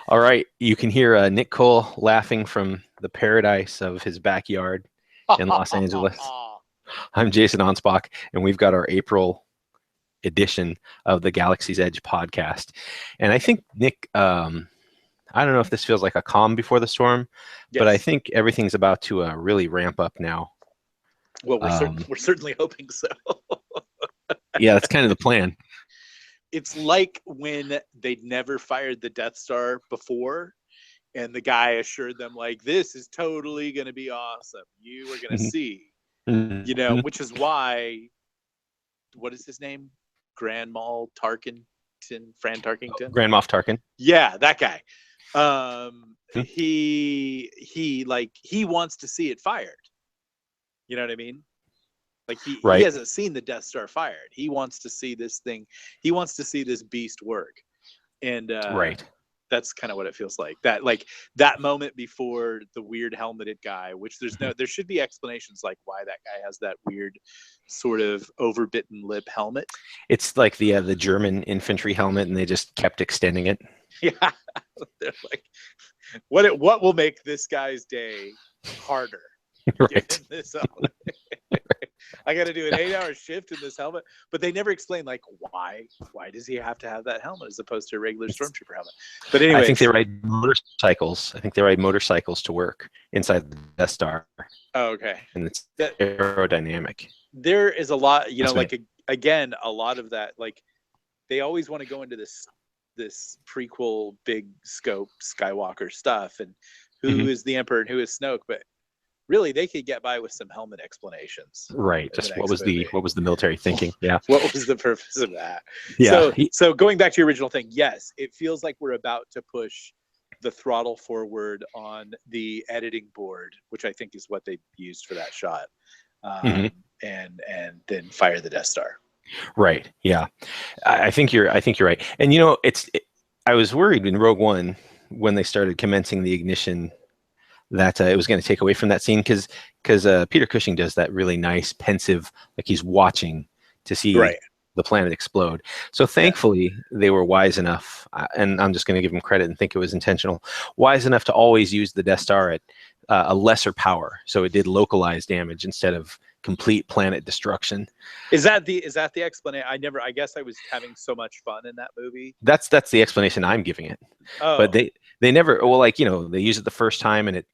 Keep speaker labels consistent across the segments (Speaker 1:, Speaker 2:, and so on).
Speaker 1: All right, you can hear Nick Cole laughing from the paradise of his backyard in Los Angeles. I'm Jason Onspach, and we've got our April edition of the Galaxy's Edge podcast. And I think, Nick, I don't know if this feels like a calm before the storm, but I
Speaker 2: Yes.
Speaker 1: think everything's about to really ramp up now.
Speaker 2: Well, we're certainly hoping so.
Speaker 1: Yeah, that's kind of the plan.
Speaker 2: It's like when they'd never fired the Death Star before, and the guy assured them, like, this is totally going to be awesome. You are going to see, which is why, what is his name? Grand Moff Tarkington, Fran Tarkington?
Speaker 1: Grand Moff Tarkin.
Speaker 2: Yeah, that guy. He wants to see it fired. You know what I mean? Like he hasn't seen the Death Star fired. He wants to see this thing. He wants to see this beast work. And that's kind of what it feels like. That moment before the weird helmeted guy, which there should be explanations like why that guy has that weird sort of overbitten lip helmet.
Speaker 1: It's like the German infantry helmet, and they just kept extending it.
Speaker 2: Yeah. They're like, what will make this guy's day harder?
Speaker 1: Right.
Speaker 2: I got to do an 8-hour shift in this helmet, but they never explain like why does he have to have that helmet as opposed to a regular stormtrooper helmet. But anyway,
Speaker 1: I think they ride motorcycles. I think they ride motorcycles to work inside the Death Star.
Speaker 2: Oh, okay.
Speaker 1: And it's aerodynamic.
Speaker 2: There is a lot, again, a lot of that. Like they always want to go into this prequel big scope Skywalker stuff and who is the Emperor and who is Snoke, but really, they could get by with some helmet explanations.
Speaker 1: Right. Just what was the military thinking? Yeah.
Speaker 2: What was the purpose of that?
Speaker 1: Yeah.
Speaker 2: So going back to your original thing, yes, it feels like we're about to push the throttle forward on the editing board, which I think is what they used for that shot, and then fire the Death Star.
Speaker 1: Right. Yeah. I think you're right. And I was worried in Rogue One when they started commencing the ignition that it was going to take away from that scene because Peter Cushing does that really nice pensive, like he's watching to see the planet explode. So thankfully they were wise enough, and I'm just going to give them credit and think it was intentional, wise enough to always use the Death Star at a lesser power, so it did localized damage instead of complete planet destruction.
Speaker 2: Is that the explanation? I guess I was having so much fun in that movie.
Speaker 1: That's the explanation I'm giving it.
Speaker 2: Oh.
Speaker 1: But they never, they use it the first time and it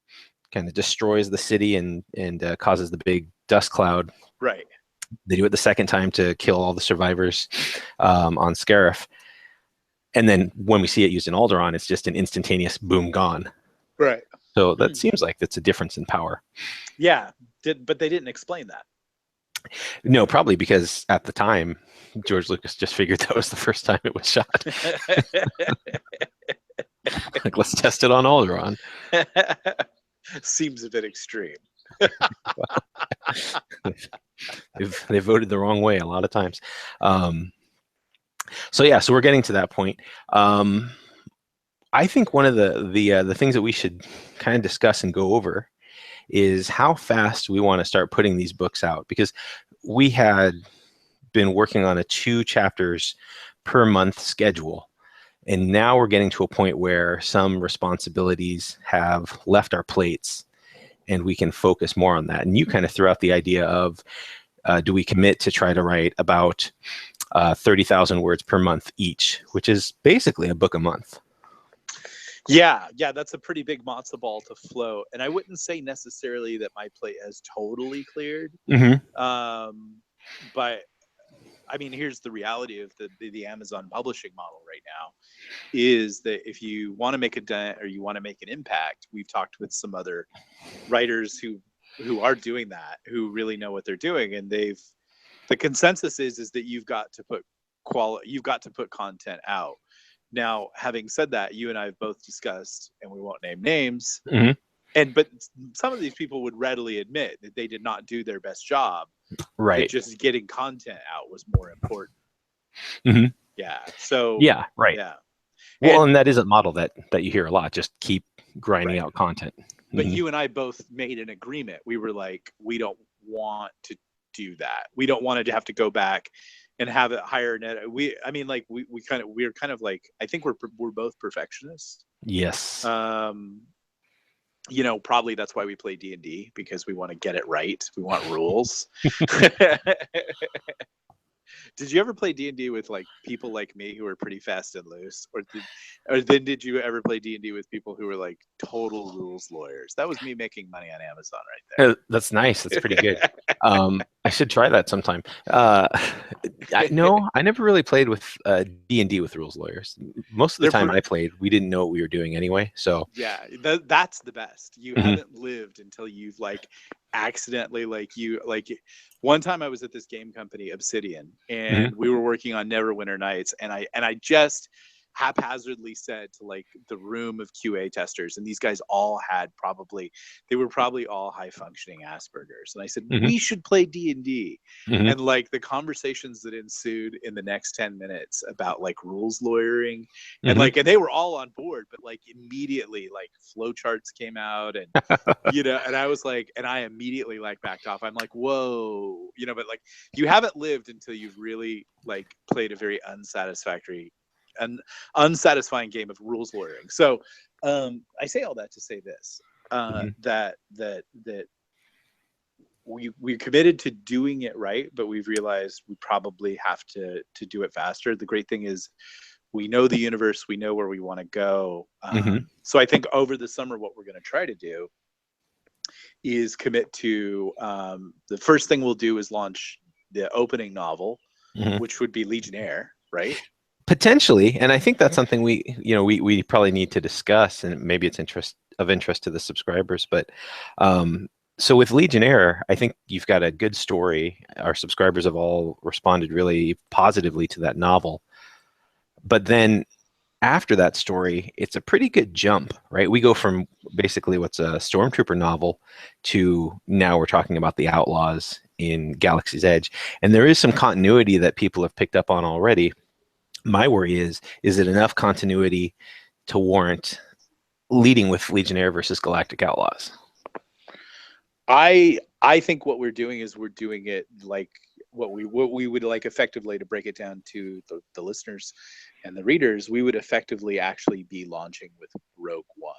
Speaker 1: kind of destroys the city and causes the big dust cloud.
Speaker 2: Right.
Speaker 1: They do it the second time to kill all the survivors on Scarif. And then when we see it used in Alderaan, it's just an instantaneous boom, gone.
Speaker 2: Right.
Speaker 1: So that seems like that's a difference in power.
Speaker 2: Yeah. But they didn't explain that.
Speaker 1: No, probably because at the time, George Lucas just figured that was the first time it was shot. Like, let's test it on Alderaan.
Speaker 2: Seems a bit extreme.
Speaker 1: They voted the wrong way a lot of times. So we're getting to that point. I think one of the things that we should kind of discuss and go over is how fast we want to start putting these books out, because we had been working on a 2 chapters per month schedule. And now we're getting to a point where some responsibilities have left our plates and we can focus more on that. And you kind of threw out the idea of, do we commit to try to write about 30,000 words per month each, which is basically a book a month.
Speaker 2: Yeah, that's a pretty big matzo ball to float. And I wouldn't say necessarily that my plate has totally cleared. But I mean, here's the reality of the Amazon publishing model right now, is that if you want to make a dent or you want to make an impact, we've talked with some other writers who are doing that, who really know what they're doing, and the consensus is that you've got to put content out. Now, having said that, you and I have both discussed, and we won't name names, but some of these people would readily admit that they did not do their best job.
Speaker 1: Right.
Speaker 2: Just getting content out was more important. Yeah. So.
Speaker 1: Yeah. Right.
Speaker 2: Yeah.
Speaker 1: Well, and that is a model that you hear a lot. Just keep grinding out content.
Speaker 2: But you and I both made an agreement. We were like, we don't want to do that. We don't want to have to go back and have it higher net. I mean, like we're kind of like, I think we're both perfectionists.
Speaker 1: Yes.
Speaker 2: You know, probably that's why we play D&D, because we want to get it right. We want rules. Did you ever play D&D with like people like me who were pretty fast and loose, or then did you ever play D&D with people who were like total rules lawyers? That was me making money on Amazon right
Speaker 1: That's nice. That's pretty good. I should try that sometime. No, I never really played with D&D with rules lawyers. Most of the time I played, we didn't know what we were doing anyway. So
Speaker 2: yeah, that's the best. You haven't lived until you've like accidentally one time I was at this game company, Obsidian, and we were working on Neverwinter Nights, and I just haphazardly said to like the room of QA testers, and these guys all had they were probably all high functioning Asperger's, and I said we should play D&D. And like the conversations that ensued in the next 10 minutes about like rules lawyering, and like, and they were all on board, but like immediately like flowcharts came out, and you know, and I was like, and I immediately like backed off. I'm like, whoa, you know, but like you haven't lived until you've really like played a very unsatisfying game of rules lawyering. So I say all that to say this, that we're committed to doing it right, but we've realized we probably have to do it faster. The great thing is we know the universe, we know where we want to go. So I think over the summer, what we're going to try to do is commit to the first thing we'll do is launch the opening novel, which would be Legionnaire, right?
Speaker 1: Potentially, and I think that's something we probably need to discuss, and maybe it's of interest to the subscribers. But so with Legionnaire, I think you've got a good story. Our subscribers have all responded really positively to that novel. But then after that story, it's a pretty good jump, right? We go from basically what's a Stormtrooper novel to now we're talking about the Outlaws in Galaxy's Edge, and there is some continuity that people have picked up on already. My worry is it enough continuity to warrant leading with Legionnaire versus Galactic Outlaws?
Speaker 2: I think what we're doing is we're doing it like what we would like effectively, to break it down to the listeners and the readers, we would effectively actually be launching with Rogue One.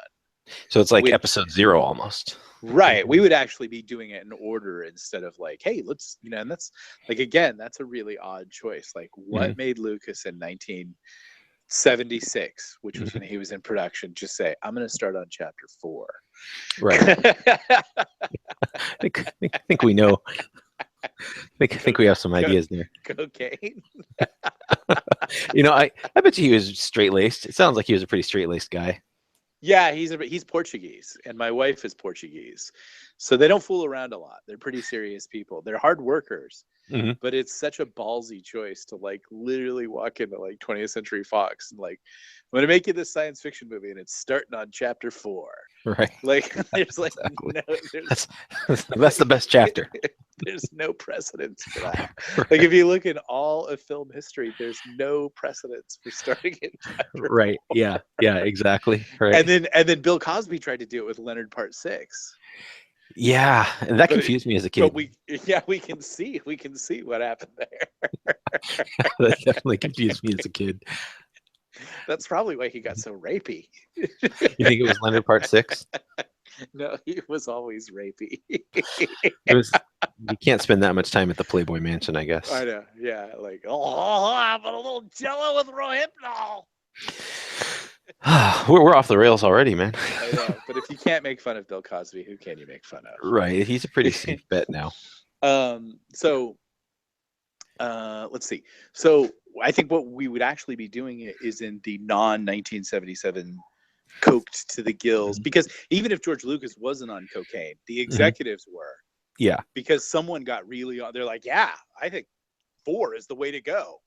Speaker 1: So it's like episode 0 almost.
Speaker 2: Right. We would actually be doing it in order instead of like, hey, let's, you know, and that's like, again, that's a really odd choice. Like what made Lucas in 1976, which was when he was in production, just say, I'm going to start on chapter 4.
Speaker 1: Right. I think we know. I think we have some ideas there.
Speaker 2: Cocaine.
Speaker 1: You know, I bet you he was straight-laced. It sounds like he was a pretty straight-laced guy.
Speaker 2: Yeah, he's Portuguese, and my wife is Portuguese, so they don't fool around a lot. They're pretty serious people. They're hard workers, but it's such a ballsy choice to like literally walk into like 20th Century Fox and like, I'm gonna make you this science fiction movie, and it's starting on chapter 4.
Speaker 1: Right.
Speaker 2: Like there's like
Speaker 1: exactly. That's the best chapter.
Speaker 2: There's no precedence for that. Right. Like if you look in all of film history, there's no precedence for starting in chapter 4.
Speaker 1: Yeah, exactly. Right.
Speaker 2: And then Bill Cosby tried to do it with Leonard Part 6.
Speaker 1: Yeah, and that confused me as a kid.
Speaker 2: But we can see what happened there.
Speaker 1: That definitely confused me as a kid.
Speaker 2: That's probably why he got so rapey.
Speaker 1: You think it was Leonard Part 6?
Speaker 2: No, he was always rapey.
Speaker 1: You can't spend that much time at the Playboy Mansion, I guess.
Speaker 2: I know. Yeah, like, oh, I'm a little Jello with Rohypnol.
Speaker 1: We're off the rails already, man.
Speaker 2: I know, but if you can't make fun of Bill Cosby, who can you make fun of?
Speaker 1: Right, he's a pretty safe bet now.
Speaker 2: So let's see. So I think what we would actually be doing is in the non-1977 coked to the gills, because even if George Lucas wasn't on cocaine, the executives were.
Speaker 1: Yeah. Because
Speaker 2: someone got really on. They're like, yeah, I think 4 is the way to go.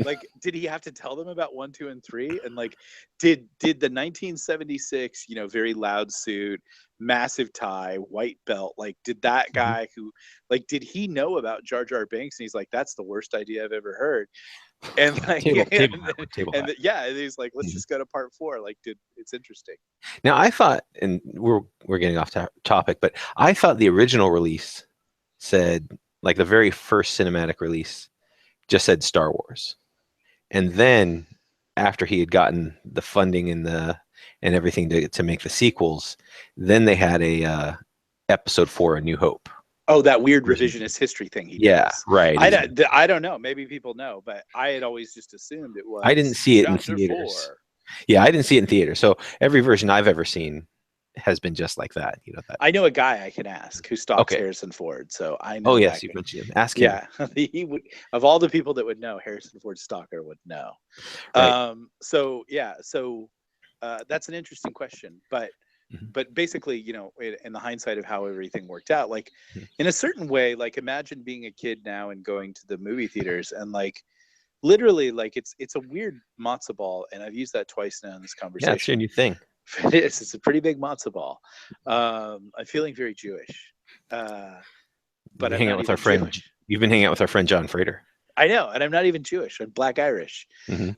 Speaker 2: Like, did he have to tell them about 1, 2, and 3? And like, did the 1976, you know, very loud suit, massive tie, white belt, like, did that guy who, like, did he know about Jar Jar Binks? And he's like, that's the worst idea I've ever heard. And like, and he's like, let's just go to part 4. Like, it's interesting.
Speaker 1: Now I thought, and we're getting off topic, but I thought the original release said, like, the very first cinematic release just said Star Wars. And then after he had gotten the funding and everything to make the sequels, then they had a episode 4, A New Hope.
Speaker 2: Oh, that weird revisionist history thing he does.
Speaker 1: Right.
Speaker 2: I don't know. Maybe people know, but I had always just assumed it was.
Speaker 1: I didn't see it in
Speaker 2: Chapter
Speaker 1: theaters.
Speaker 2: 4.
Speaker 1: Yeah, I didn't see it in theaters. So every version I've ever seen has been just like that. You know that.
Speaker 2: I know a guy I can ask who stalks
Speaker 1: Okay.
Speaker 2: Harrison Ford, so I know.
Speaker 1: Oh yes, you mentioned him. Ask him.
Speaker 2: Yeah, he would. Of all the people that would know, Harrison Ford stalker would know.
Speaker 1: Right.
Speaker 2: So yeah, so that's an interesting question, but
Speaker 1: Mhm.
Speaker 2: but basically, you know, in the hindsight of how everything worked out, like
Speaker 1: Mhm.
Speaker 2: in a certain way, like imagine being a kid now and going to the movie theaters and like literally like it's a weird matzo ball, and I've used that twice now in this
Speaker 1: Yeah,
Speaker 2: conversation.
Speaker 1: it's your new thing.
Speaker 2: It is. It's a pretty big matzo ball. I'm feeling very Jewish, but I'm not
Speaker 1: with our
Speaker 2: even
Speaker 1: friend.
Speaker 2: Jewish.
Speaker 1: You've been hanging out with our friend John Frater.
Speaker 2: I know, and I'm not even Jewish. I'm Black Irish.
Speaker 1: Mhm.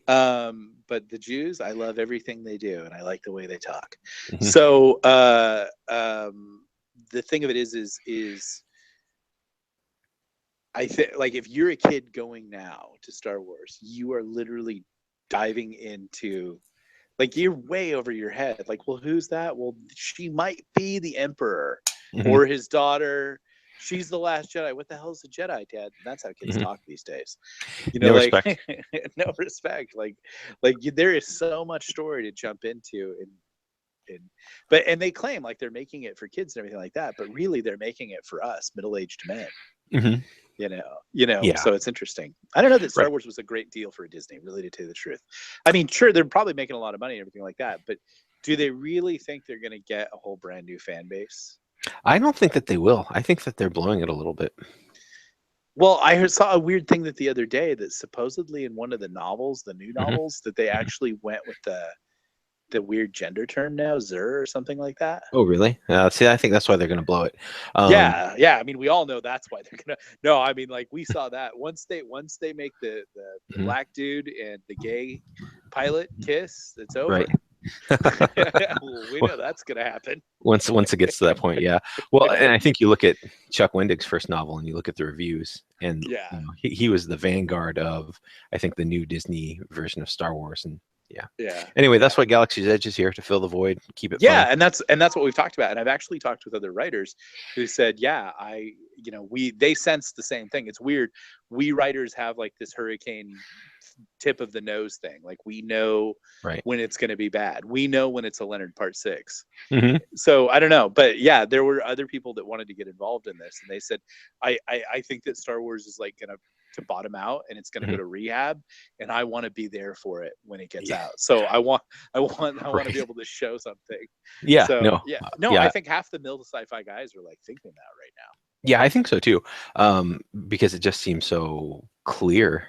Speaker 2: But the Jews, I love everything they do, and I like the way they talk.
Speaker 1: Mhm.
Speaker 2: So the thing of it is I think like if you're a kid going now to Star Wars, you are literally diving into like you're way over your head. Like, well, who's that? Well, she might be the Emperor
Speaker 1: Mhm.
Speaker 2: or his daughter. She's the last Jedi. What the hell is a Jedi, Dad? That's how kids
Speaker 1: Mhm.
Speaker 2: talk these days. You know,
Speaker 1: No
Speaker 2: like
Speaker 1: respect.
Speaker 2: no respect. Like there is so much story to jump into, and they claim like they're making it for kids and everything like that, but really they're making it for us middle-aged men.
Speaker 1: Mhm.
Speaker 2: You know.
Speaker 1: Yeah.
Speaker 2: So it's interesting. I don't know that Star
Speaker 1: Right.
Speaker 2: Wars was a great deal for Disney, really, to tell you the truth. I mean, sure, they're probably making a lot of money and everything like that, but do they really think they're going to get a whole brand new fan base?
Speaker 1: I don't think that they will. I think that they're blowing it a little bit.
Speaker 2: Well, I saw a weird thing that the other day that supposedly in one of the novels, the new
Speaker 1: Mhm.
Speaker 2: novels, that they actually went with the weird gender term now, Zer or something like that.
Speaker 1: Oh, really? See, I think that's why they're going to blow it.
Speaker 2: Yeah. I mean, we all know that's why they're gonna. No, I mean, like we saw that once they make the
Speaker 1: Mhm.
Speaker 2: black dude and the gay pilot kiss, it's over.
Speaker 1: Right.
Speaker 2: Well, we know that's gonna happen.
Speaker 1: Once it gets to that point, yeah. Well, and I think you look at Chuck Wendig's first novel and you look at the reviews, and
Speaker 2: Yeah.
Speaker 1: you know, he was the vanguard of, I think, the new Disney version of Star Wars. And
Speaker 2: Yeah.
Speaker 1: anyway, that's why Galaxy's Edge is here, to fill the void, keep it
Speaker 2: Yeah,
Speaker 1: fun.
Speaker 2: and that's what we've talked about. And I've actually talked with other writers who said, yeah, they sense the same thing. It's weird. We writers have like this hurricane tip of the nose thing. Like we know
Speaker 1: Right.
Speaker 2: when it's going to be bad. We know when it's a Leonard Part 6.
Speaker 1: Mhm.
Speaker 2: So I don't know, but yeah, there were other people that wanted to get involved in this, and they said, I think that Star Wars is like gonna to bottom out, and it's gonna go to rehab, and I want to be there for it when it gets
Speaker 1: Yeah.
Speaker 2: out. So I want to
Speaker 1: Right.
Speaker 2: be able to show something.
Speaker 1: Yeah.
Speaker 2: So
Speaker 1: No.
Speaker 2: no,
Speaker 1: yeah.
Speaker 2: I think half the mill to sci-fi guys are like thinking that right now.
Speaker 1: Yeah, I think so too. Because it just seems so clear.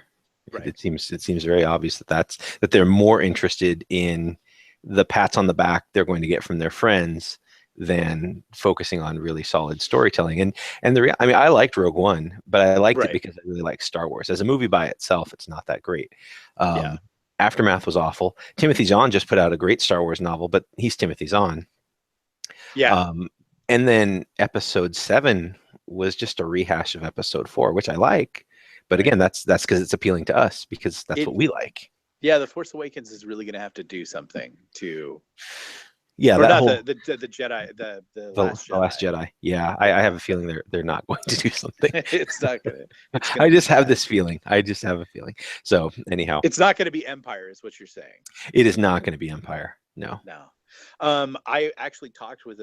Speaker 2: Right.
Speaker 1: It seems very obvious that they're more interested in the pats on the back they're going to get from their friends than focusing on really solid storytelling. And I mean, I liked Rogue One, but I liked it
Speaker 2: Right.
Speaker 1: because I really like Star Wars. As a movie by itself, it's not that great.
Speaker 2: Yeah.
Speaker 1: Aftermath was awful. Timothy Zahn just put out a great Star Wars novel, but he's Timothy Zahn.
Speaker 2: Yeah.
Speaker 1: And then Episode 7 was just a rehash of Episode 4, which I like. But
Speaker 2: Right.
Speaker 1: again, that's because it's appealing to us, because that's what we like.
Speaker 2: Yeah, The Force Awakens is really going to have to do something to.
Speaker 1: Yeah,
Speaker 2: Or
Speaker 1: that
Speaker 2: not
Speaker 1: whole
Speaker 2: the Jedi, the
Speaker 1: the
Speaker 2: Last Jedi.
Speaker 1: Last Jedi. Yeah, I have a feeling they're not going to do something.
Speaker 2: It's not gonna.
Speaker 1: I just have this feeling. I just have a feeling. So anyhow,
Speaker 2: It's not going to be Empire, is what you're saying.
Speaker 1: it is not going to be Empire. No.
Speaker 2: No. I actually talked with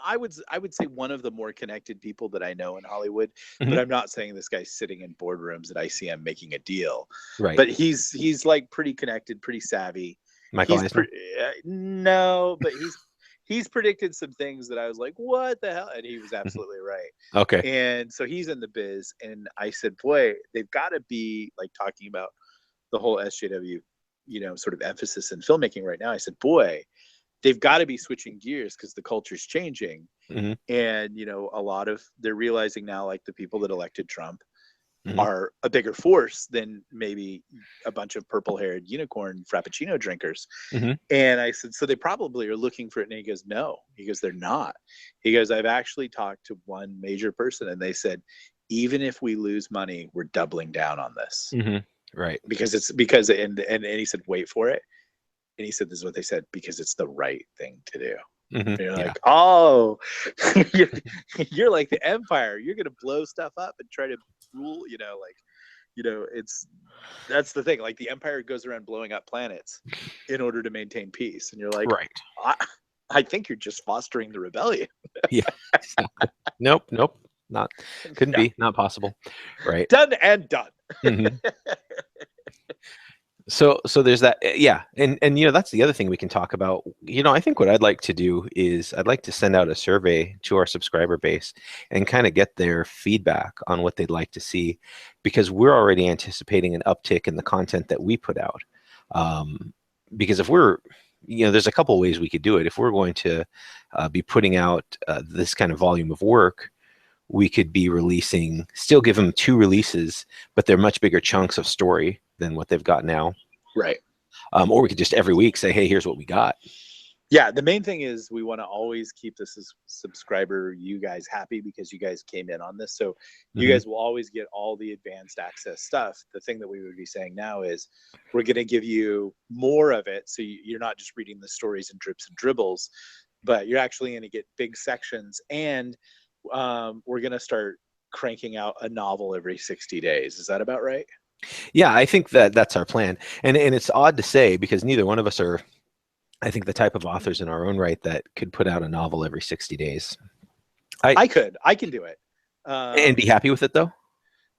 Speaker 2: I would say one of the more connected people that I know in Hollywood,
Speaker 1: Mhm.
Speaker 2: but I'm not saying this guy's sitting in boardrooms at ICM making a deal.
Speaker 1: Right.
Speaker 2: But he's like pretty connected, pretty savvy.
Speaker 1: Michael Eisner?
Speaker 2: No, but he's predicted some things that I was like, what the hell? And he was absolutely right.
Speaker 1: Okay.
Speaker 2: And so he's in the biz, and I said, boy, they've got to be like talking about the whole SJW, sort of emphasis in filmmaking right now. I said, boy, they've got to be switching gears because the culture's changing.
Speaker 1: Mhm.
Speaker 2: And, they're realizing now, like the people that elected Trump
Speaker 1: Mhm.
Speaker 2: are a bigger force than maybe a bunch of purple-haired unicorn Frappuccino drinkers.
Speaker 1: Mhm.
Speaker 2: And I said, so they probably are looking for it. And he goes, no. He goes, they're not. He goes, I've actually talked to one major person, and they said, even if we lose money, we're doubling down on this.
Speaker 1: Right.
Speaker 2: Because and he said, wait for it. And he said, this is what they said, because it's the right thing to do. And you're like, oh, you're like the Empire. You're going to blow stuff up and try to rule, that's the thing. Like the Empire goes around blowing up planets in order to maintain peace. And you're like,
Speaker 1: right.
Speaker 2: I think you're just fostering the rebellion.
Speaker 1: Yeah. Nope. Not possible. Right.
Speaker 2: Done and done.
Speaker 1: So there's that. Yeah. And that's the other thing we can talk about. I think what I'd like to do is I'd like to send out a survey to our subscriber base and kind of get their feedback on what they'd like to see, because we're already anticipating an uptick in the content that we put out. Because if we're, there's a couple ways we could do it. If we're going to be putting out this kind of volume of work, we could be still give them 2 releases, but they're much bigger chunks of story than what they've got now.
Speaker 2: Right.
Speaker 1: Or we could just every week say, hey, here's what we got.
Speaker 2: Yeah. The main thing is we want to always keep this subscriber, you guys, happy, because you guys came in on this. So you guys will always get all the advanced access stuff. The thing that we would be saying now is we're going to give you more of it. So you're not just reading the stories and drips and dribbles, but you're actually going to get big sections. And we're going to start cranking out a novel every 60 days. Is that about right?
Speaker 1: Yeah, I think that's our plan. And it's odd to say, because neither one of us are, I think, the type of authors in our own right that could put out a novel every 60 days.
Speaker 2: I can do it.
Speaker 1: And be happy with it, though?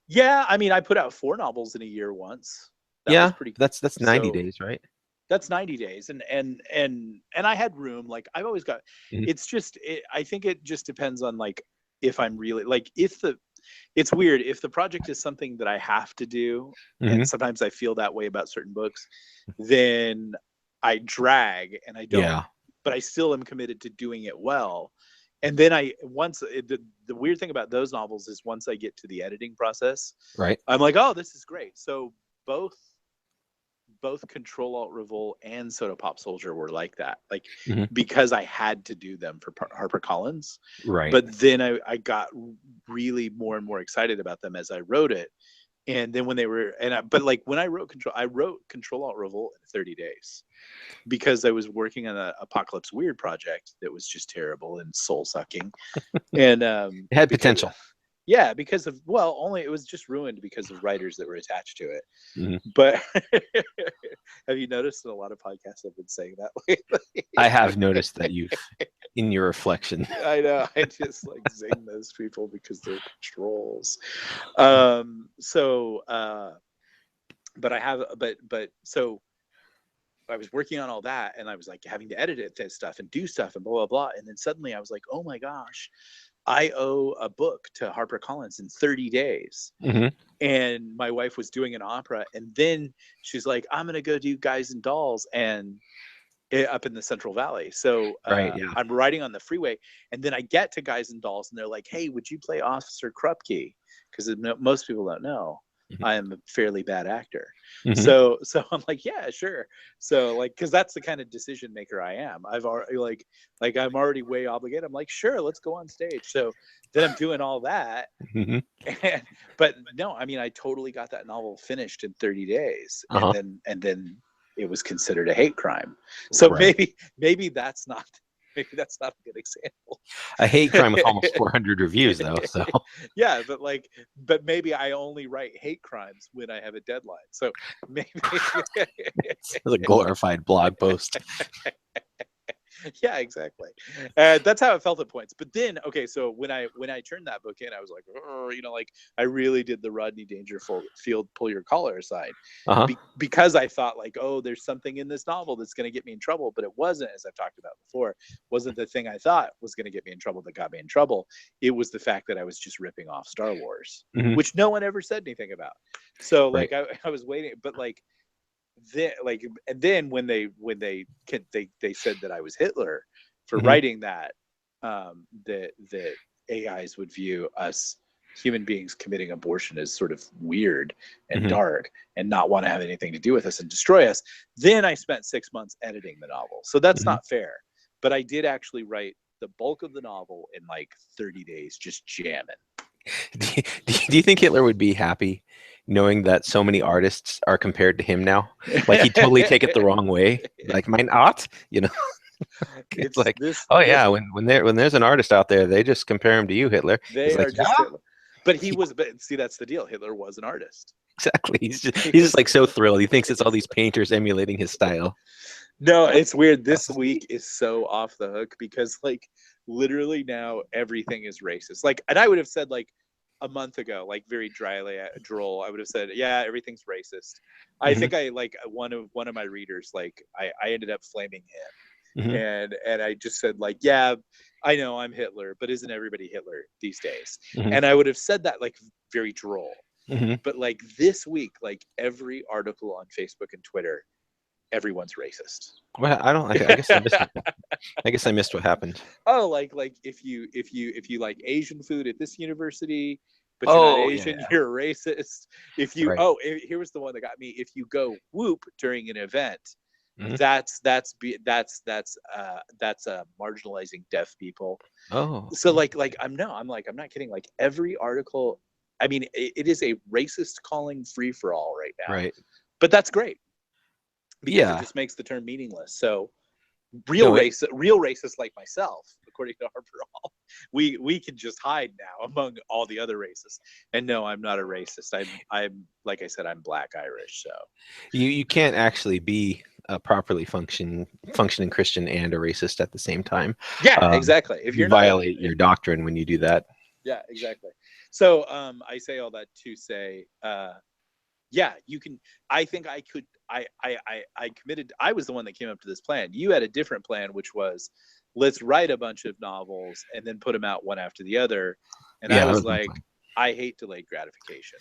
Speaker 2: Yeah, I mean, I put out 4 novels in a year once.
Speaker 1: That was that's 90 days, right?
Speaker 2: That's 90 days. And I had room. Like, I've always got, it's just, I think it just depends on, like, if I'm really, like, it's weird. If the project is something that I have to do, and sometimes I feel that way about certain books, then I drag and I don't, but I still am committed to doing it well. And then the weird thing about those novels is once I get to the editing process,
Speaker 1: right,
Speaker 2: I'm like, oh, this is great. So both Control Alt Revolt and Soda Pop Soldier were like that, like because I had to do them for HarperCollins.
Speaker 1: Right.
Speaker 2: But then I got really more and more excited about them as I wrote it. And then when they were, but like when I wrote Control Alt Revolt in 30 days, because I was working on an Apocalypse Weird project that was just terrible and soul sucking. And
Speaker 1: it had potential.
Speaker 2: Yeah, because of, only it was just ruined because of writers that were attached to it. But have you noticed that a lot of podcasts have been saying that lately?
Speaker 1: I have noticed that you've, in your reflection.
Speaker 2: I know. I just like zing those people because they're trolls. So I was working on all that, and I was like having to edit it and stuff and do stuff and blah, blah, blah. And then suddenly I was like, oh my gosh, I owe a book to HarperCollins in 30 days. And my wife was doing an opera, and then she's like, I'm going to go do Guys and Dolls up in the Central Valley. So I'm riding on the freeway, and then I get to Guys and Dolls, and they're like, hey, would you play Officer Krupke? Because most people don't know. I am a fairly bad actor. So I'm like, yeah, sure. So like, cause that's the kind of decision maker I am. I've already like I'm already way obligated. I'm like, sure, let's go on stage. So then I'm doing all that. But no, I mean, I totally got that novel finished in 30 days. And then it was considered a hate crime. So maybe that's not a good example.
Speaker 1: A hate crime with almost 400 reviews, though. So
Speaker 2: yeah, but maybe I only write hate crimes when I have a deadline. So maybe
Speaker 1: it's a glorified blog post.
Speaker 2: Yeah, exactly. That's how it felt at points. But then, okay, so when I turned that book in, I was like, like I really did the Rodney Dangerfield pull your collar aside, because I thought like, oh, there's something in this novel that's going to get me in trouble. But it wasn't, as I've talked about before, wasn't the thing I thought was going to get me in trouble that got me in trouble. It was the fact that I was just ripping off Star Wars, which no one ever said anything about. So like I was waiting, but like. And then when they said that I was Hitler for writing that, that AIs would view us human beings committing abortion as sort of weird and dark and not want to have anything to do with us and destroy us. Then I spent 6 months editing the novel. So that's not fair. But I did actually write the bulk of the novel in like 30 days, just jamming.
Speaker 1: Do you think Hitler would be happy knowing that so many artists are compared to him now? Like he'd totally take it the wrong way. Like mein art, you know? It's
Speaker 2: It's
Speaker 1: like,
Speaker 2: this
Speaker 1: oh
Speaker 2: this
Speaker 1: yeah, when there's an artist out there, they just compare him to you, Hitler. It's
Speaker 2: they
Speaker 1: like,
Speaker 2: are just
Speaker 1: yeah,
Speaker 2: Hitler. But he was, but see, that's the deal. Hitler was an artist.
Speaker 1: exactly. He's just like so thrilled. He thinks it's all these painters emulating his style.
Speaker 2: No, it's weird. This week is so off the hook because like literally now everything is racist. Like, and I would have said like a month ago, like very dryly droll, I would have said, yeah, everything's racist. I
Speaker 1: Mhm,
Speaker 2: think I like one of my readers, like I ended up flaming him.
Speaker 1: mhm,
Speaker 2: And I just said like, yeah, I know I'm Hitler, but isn't everybody Hitler these days?
Speaker 1: mhm,
Speaker 2: And I would have said that like very droll.
Speaker 1: mhm.
Speaker 2: But like this week, like every article on Facebook and Twitter, everyone's racist.
Speaker 1: Well, I don't. I guess I missed. I guess I missed what happened.
Speaker 2: Oh, like if you like Asian food at this university, but you're not
Speaker 1: Oh yeah,
Speaker 2: Asian,
Speaker 1: yeah.
Speaker 2: you're a racist. If you
Speaker 1: Right.
Speaker 2: here was the one that got me. If you go whoop during an event,
Speaker 1: Mhm.
Speaker 2: that's marginalizing deaf people.
Speaker 1: Oh,
Speaker 2: So like I'm like I'm not kidding. Like every article, I mean, it is a racist calling free for all right now.
Speaker 1: right.
Speaker 2: But that's great because it
Speaker 1: Yeah.
Speaker 2: just makes the term meaningless. So
Speaker 1: No,
Speaker 2: real racists like myself, according to Harper Hall, we can just hide now among all the other racists. And no, I'm not a racist. I'm like I said, I'm Black Irish. So
Speaker 1: you can't actually be a properly functioning Christian and a racist at the same time.
Speaker 2: yeah,
Speaker 1: Um,
Speaker 2: exactly. If
Speaker 1: you
Speaker 2: you're not
Speaker 1: violate your doctrine when you do that.
Speaker 2: yeah, exactly. So I say all that to say yeah, you can. I think I could. I committed. I was the one that came up to this plan. You had a different plan, which was let's write a bunch of novels and then put them out one after the other. And
Speaker 1: Yeah,
Speaker 2: I
Speaker 1: that
Speaker 2: was
Speaker 1: was my
Speaker 2: like,
Speaker 1: plan.
Speaker 2: I hate delayed gratification.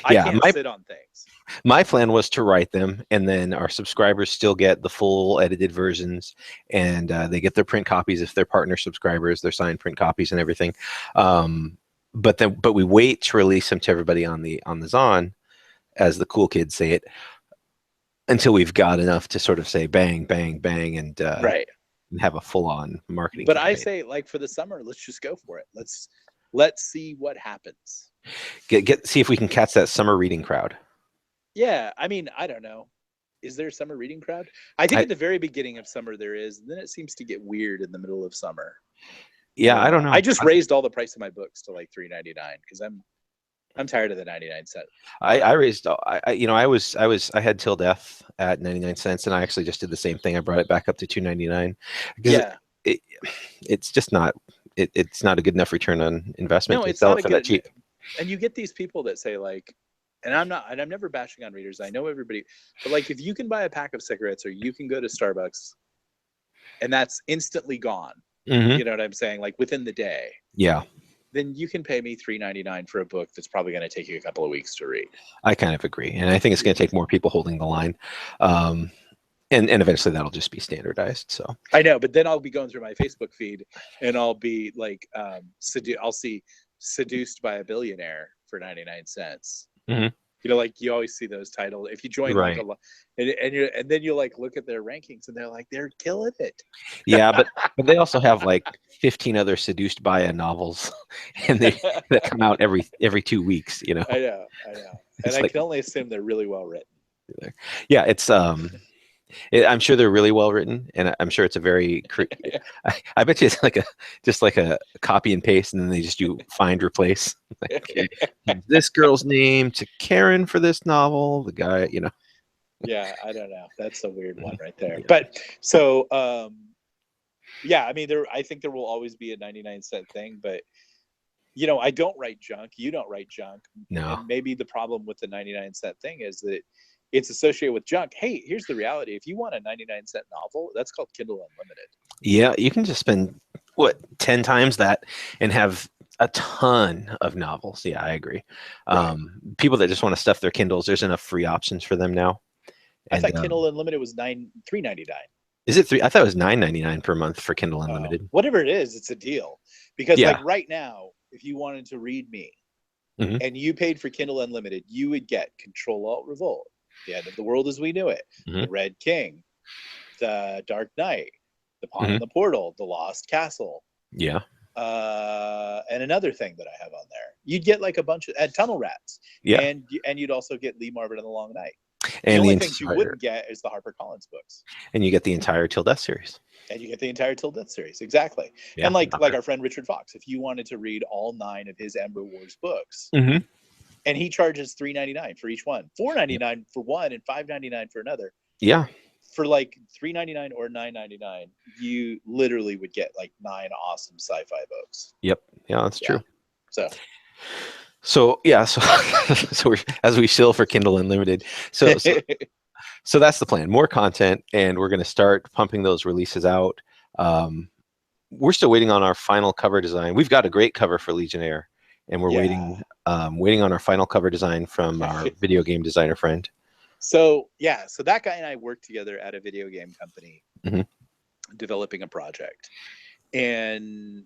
Speaker 2: I
Speaker 1: Yeah,
Speaker 2: can't sit on things.
Speaker 1: my plan was to write them, and then our subscribers still get the full edited versions, and they get their print copies if they're partner subscribers, their signed print copies and everything. But we wait to release them to everybody on the Zon, as the cool kids say it, until we've got enough to sort of say bang, bang, bang,
Speaker 2: Right.
Speaker 1: and have a full-on marketing
Speaker 2: But I
Speaker 1: campaign.
Speaker 2: say, like for the summer, let's just go for it. Let's see what happens.
Speaker 1: See if we can catch that summer reading crowd.
Speaker 2: Yeah, I mean, I don't know. Is there a summer reading crowd? I think
Speaker 1: I,
Speaker 2: at the very beginning of summer there is, and then it seems to get weird in the middle of summer.
Speaker 1: yeah, I don't
Speaker 2: I
Speaker 1: know.
Speaker 2: just raised all the price of my books to like $3.99 because I'm tired of the 99 cent.
Speaker 1: I raised I had Till Death at 99 cents, and I actually just did the same thing. I brought it back up to 2.99 because
Speaker 2: Yeah,
Speaker 1: it's just not it's not a good enough return on investment
Speaker 2: no,
Speaker 1: to
Speaker 2: it's
Speaker 1: sell
Speaker 2: not
Speaker 1: it
Speaker 2: a
Speaker 1: for that
Speaker 2: good.
Speaker 1: cheap.
Speaker 2: And you get these people that say like, and I'm never bashing on readers. I know everybody, but like if you can buy a pack of cigarettes or you can go to Starbucks, and that's instantly gone.
Speaker 1: Hmm.
Speaker 2: You know what I'm saying? Like within the day.
Speaker 1: Yeah,
Speaker 2: Then you can pay me $3.99 for a book that's probably going to take you a couple of weeks to read.
Speaker 1: I kind of agree, and I think it's going to take more people holding the line, and eventually that'll just be standardized. So
Speaker 2: I know, but then I'll be going through my Facebook feed and I'll be like, I'll see seduced by a billionaire for 99 cents.
Speaker 1: Mhm.
Speaker 2: You know, like you always see those titles. If you join like
Speaker 1: Right.
Speaker 2: and then you like look at their rankings and they're like, they're killing it.
Speaker 1: Yeah, but they also have like 15 other seduced by a novels, and they that come out every 2 weeks. You know,
Speaker 2: I know. And
Speaker 1: it's
Speaker 2: I
Speaker 1: like
Speaker 2: can only assume they're really well written.
Speaker 1: yeah, I'm sure they're really well written, and I'm sure it's a very. I bet you it's like just like a copy and paste, and then they just do find replace. Like, okay, this girl's name to Karen for this novel. The guy,
Speaker 2: Yeah, I don't know. That's a weird one right there.
Speaker 1: Yeah.
Speaker 2: But so yeah, I mean I think there will always be a 99 cent thing, but I don't write junk. You don't write junk.
Speaker 1: No.
Speaker 2: And maybe the problem with the 99 cent thing is that it's associated with junk. Hey, here's the reality. If you want a 99 cent novel, that's called Kindle Unlimited.
Speaker 1: Yeah, you can just spend 10 times that and have a ton of novels. Yeah, I agree.
Speaker 2: Right.
Speaker 1: People that just want to stuff their Kindles, there's enough free options for them now.
Speaker 2: I thought Kindle Unlimited was $3.99.
Speaker 1: Is it three? I thought it was $9.99 per month for Kindle Unlimited.
Speaker 2: Whatever it is, it's a deal. Because
Speaker 1: Yeah.
Speaker 2: like right now, if you wanted to read me
Speaker 1: Mhm.
Speaker 2: and you paid for Kindle Unlimited, you would get Control Alt Revolt, The End of the World as We Knew It,
Speaker 1: Mhm.
Speaker 2: The Red King, The Dark Knight, The Pawn
Speaker 1: Mhm.
Speaker 2: in the Portal, The Lost Castle.
Speaker 1: Yeah.
Speaker 2: and another thing that I have on there. You'd get like a bunch of Tunnel Rats,
Speaker 1: Yeah.
Speaker 2: and you'd also get Lee Marvin and the Long Night.
Speaker 1: And
Speaker 2: the only
Speaker 1: the
Speaker 2: things you wouldn't get is the HarperCollins books.
Speaker 1: And you get the entire Till Death series.
Speaker 2: And you get the entire Till Death series, exactly.
Speaker 1: Yeah,
Speaker 2: and like our friend Richard Fox, if you wanted to read all 9 of his Ember Wars books,
Speaker 1: mm-hmm.
Speaker 2: and he charges $3.99 for each one, $4.99 for one, and $5.99 for another.
Speaker 1: Yeah.
Speaker 2: For like $3.99 or $9.99, you literally would get like 9 awesome sci-fi books.
Speaker 1: Yep. Yeah, that's true.
Speaker 2: So
Speaker 1: yeah, so we're, as we shill for Kindle Unlimited. So that's the plan. More content, and we're going to start pumping those releases out. We're still waiting on our final cover design. We've got a great cover for Legionnaire, and we're waiting on our final cover design from our video game designer friend.
Speaker 2: So that guy and I worked together at a video game company, developing a project, and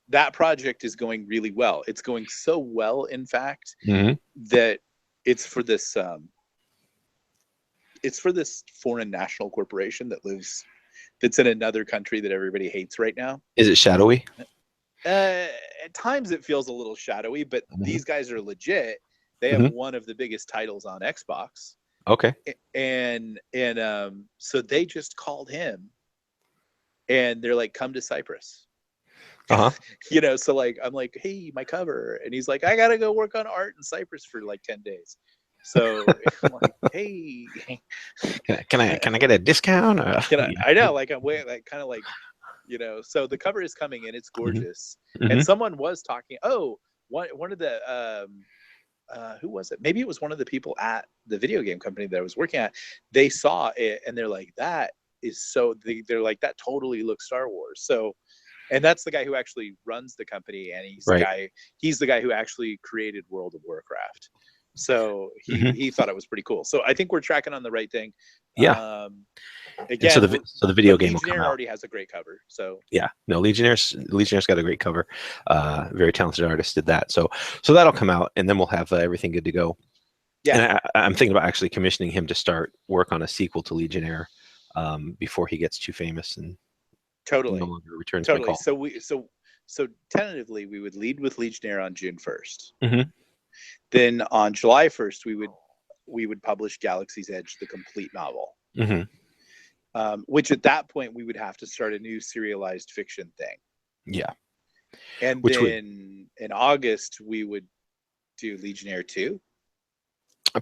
Speaker 2: that project is going really well. It's going so well, in fact, that it's for this foreign national corporation that's in another country that everybody hates right now.
Speaker 1: Is it shadowy?
Speaker 2: At times it feels a little shadowy, but these guys are legit. They have one of the biggest titles on Xbox.
Speaker 1: Okay.
Speaker 2: And so they just called him, and they're like, "Come to Cyprus." So like I'm like, "Hey, my cover," and he's like, "I gotta go work on art in Cyprus for like 10 days." So I'm like, "Hey,
Speaker 1: can I get a discount?"
Speaker 2: I know, like I'm way like kind of like, So the cover is coming in. It's gorgeous, and someone was talking. Oh, one of the who was it? Maybe it was one of the people at the video game company that I was working at. They saw it and they're like, "That is so." They're like, "That totally looks Star Wars." So. And that's the guy who actually runs the company, and he's the guy who actually created World of Warcraft. So he thought it was pretty cool. So I think we're tracking on the right thing.
Speaker 1: Yeah.
Speaker 2: Again,
Speaker 1: so the video game will come out.
Speaker 2: already has a great cover. So
Speaker 1: yeah, no, Legionnaire's got a great cover. Very talented artist did that. So that'll come out, and then we'll have everything good to go. Yeah. And I'm thinking about actually commissioning him to start work on a sequel to Legionnaire before he gets too famous and
Speaker 2: totally
Speaker 1: no longer returns
Speaker 2: totally.
Speaker 1: my call.
Speaker 2: So tentatively we would lead with Legionnaire on June 1st. Then on July 1st we would publish Galaxy's Edge, the complete novel. Which at that point we would have to start a new serialized fiction thing. Yeah. And then in August we would do Legionnaire 2.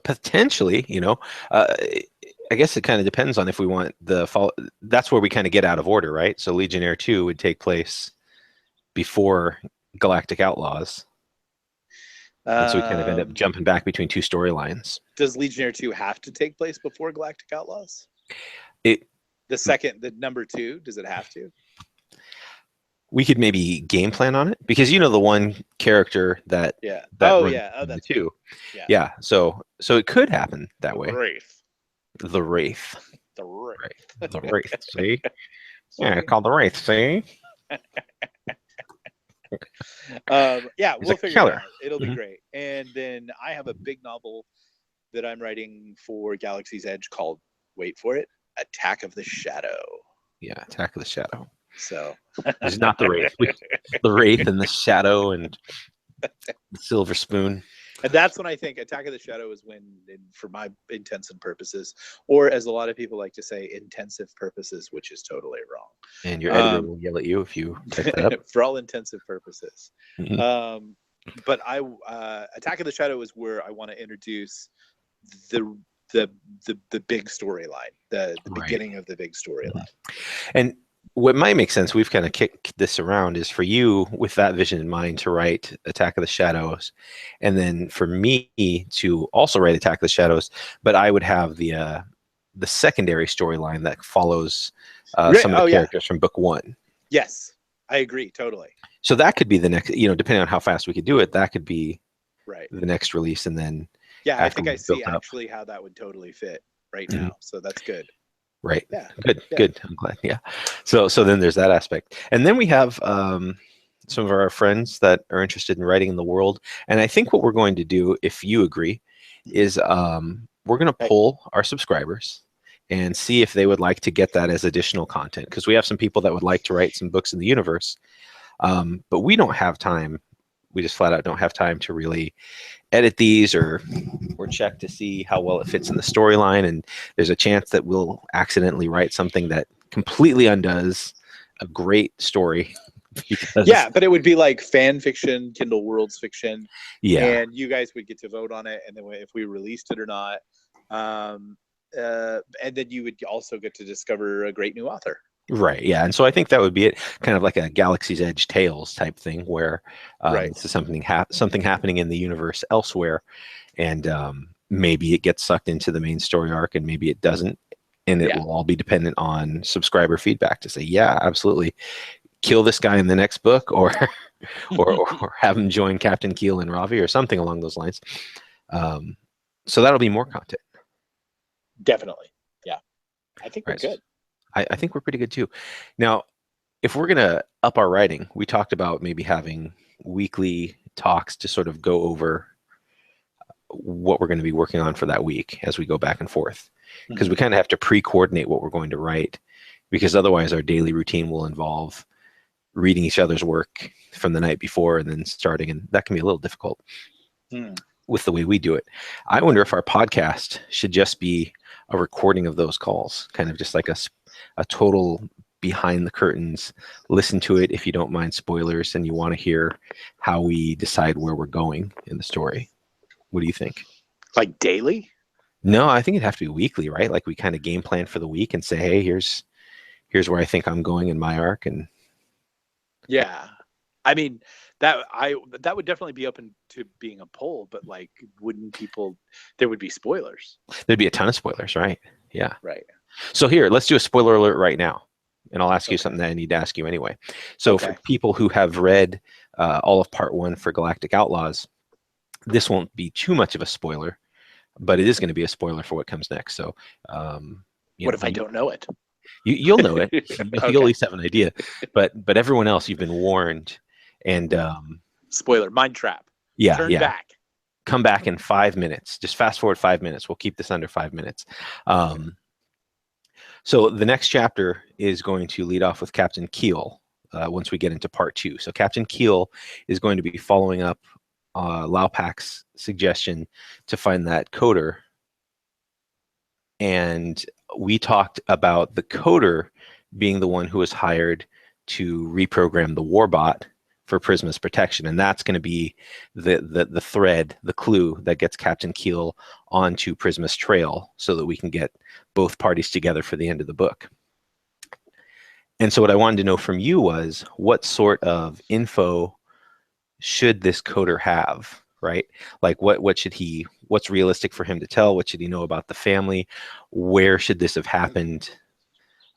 Speaker 1: Potentially, I guess it kind of depends on if we want the fall. That's where we kind of get out of order, right? So Legionnaire 2 would take place before Galactic Outlaws. And so we kind of end up jumping back between two storylines.
Speaker 2: Does Legionnaire 2 have to take place before Galactic Outlaws? The number 2, does it have to?
Speaker 1: We could maybe game plan on it, because the one character that
Speaker 2: that's
Speaker 1: two. Yeah. So it could happen that way. The Wraith. See? Yeah, called the Wraith. See?
Speaker 2: We'll figure it out. It'll be great. And then I have a big novel that I'm writing for Galaxy's Edge called, wait for it, Attack of the Shadow.
Speaker 1: Yeah, Attack of the Shadow.
Speaker 2: So
Speaker 1: it's not the Wraith. The Wraith and the Shadow and the Silver Spoon.
Speaker 2: And that's when I think Attack of the Shadow is for my intents and purposes, or as a lot of people like to say, intensive purposes, which is totally wrong.
Speaker 1: And your editor will yell at you if you type that up.
Speaker 2: For all intensive purposes. But Attack of the Shadow is where I want to introduce the big storyline, the beginning of the big storyline.
Speaker 1: And what might make sense, we've kind of kicked this around, is for you with that vision in mind to write Attack of the Shadows, and then for me to also write Attack of the Shadows, but I would have the secondary storyline that follows some of the characters from book 1.
Speaker 2: Yes, I agree totally.
Speaker 1: So that could be the next, depending on how fast we could do it, that could be the next release, and then
Speaker 2: I think I see actually how that would totally fit right now. So that's good.
Speaker 1: Right. Yeah. Good. I'm glad. Yeah. So then there's that aspect. And then we have some of our friends that are interested in writing in the world. And I think what we're going to do, if you agree, is we're going to poll our subscribers and see if they would like to get that as additional content. Because we have some people that would like to write some books in the universe. But we don't have time. We just flat out don't have time to really edit these or check to see how well it fits in the storyline. And there's a chance that we'll accidentally write something that completely undoes a great story. Because,
Speaker 2: yeah, but it would be like fan fiction, Kindle Worlds fiction,
Speaker 1: yeah,
Speaker 2: and you guys would get to vote on it, and then if we released it or not, and then you would also get to discover a great new author.
Speaker 1: right, yeah. And so I think that would be it, kind of like a Galaxy's Edge Tales type thing, where
Speaker 2: Right.
Speaker 1: this is something happening in the universe elsewhere, and maybe it gets sucked into the main story arc, and maybe it doesn't, and it
Speaker 2: Yeah.
Speaker 1: will all be dependent on subscriber feedback to say, yeah, absolutely, kill this guy in the next book, or or have him join Captain Keel and Ravi, or something along those lines. So that'll be more content.
Speaker 2: Definitely. Yeah. I think we're
Speaker 1: Right.
Speaker 2: good.
Speaker 1: I think we're pretty good too. Now, if we're gonna up our writing, we talked about maybe having weekly talks to sort of go over what we're going to be working on for that week as we go back and forth, because we kind of have to pre-coordinate what we're going to write, because otherwise our daily routine will involve reading each other's work from the night before and then starting, and that can be a little difficult with the way we do it. I wonder if our podcast should just be a recording of those calls, kind of just like a total behind the curtains. Listen to it if you don't mind spoilers and you want to hear how we decide where we're going in the story. What do you think?
Speaker 2: Like daily?
Speaker 1: No, I think it'd have to be weekly, right? Like we kind of game plan for the week and say, hey, here's where I think I'm going in my arc. And
Speaker 2: yeah, I mean that would definitely be open to being a poll, but like, wouldn't people? There would be spoilers.
Speaker 1: There'd be a ton of spoilers, right? Yeah.
Speaker 2: Right.
Speaker 1: So here, let's do a spoiler alert right now, and I'll ask you something that I need to ask you anyway. So for people who have read all of Part 1 for Galactic Outlaws, this won't be too much of a spoiler, but it is going to be a spoiler for what comes next. So,
Speaker 2: what if I don't know it?
Speaker 1: You'll know it. You'll at least have an idea. But everyone else, you've been warned. And
Speaker 2: spoiler, mind trap.
Speaker 1: Yeah,
Speaker 2: Turn back.
Speaker 1: Come back in 5 minutes. Just fast forward 5 minutes. We'll keep this under 5 minutes. So the next chapter is going to lead off with Captain Keel once we get into Part 2. So Captain Keel is going to be following up Laupak's suggestion to find that coder. And we talked about the coder being the one who was hired to reprogram the warbot for Prisma's protection. And that's going to be the thread, the clue that gets Captain Keel onto Prisma's trail so that we can get both parties together for the end of the book. And so what I wanted to know from you was, what sort of info should this coder have, right? Like what's realistic for him to tell? What should he know about the family? Where should this have happened?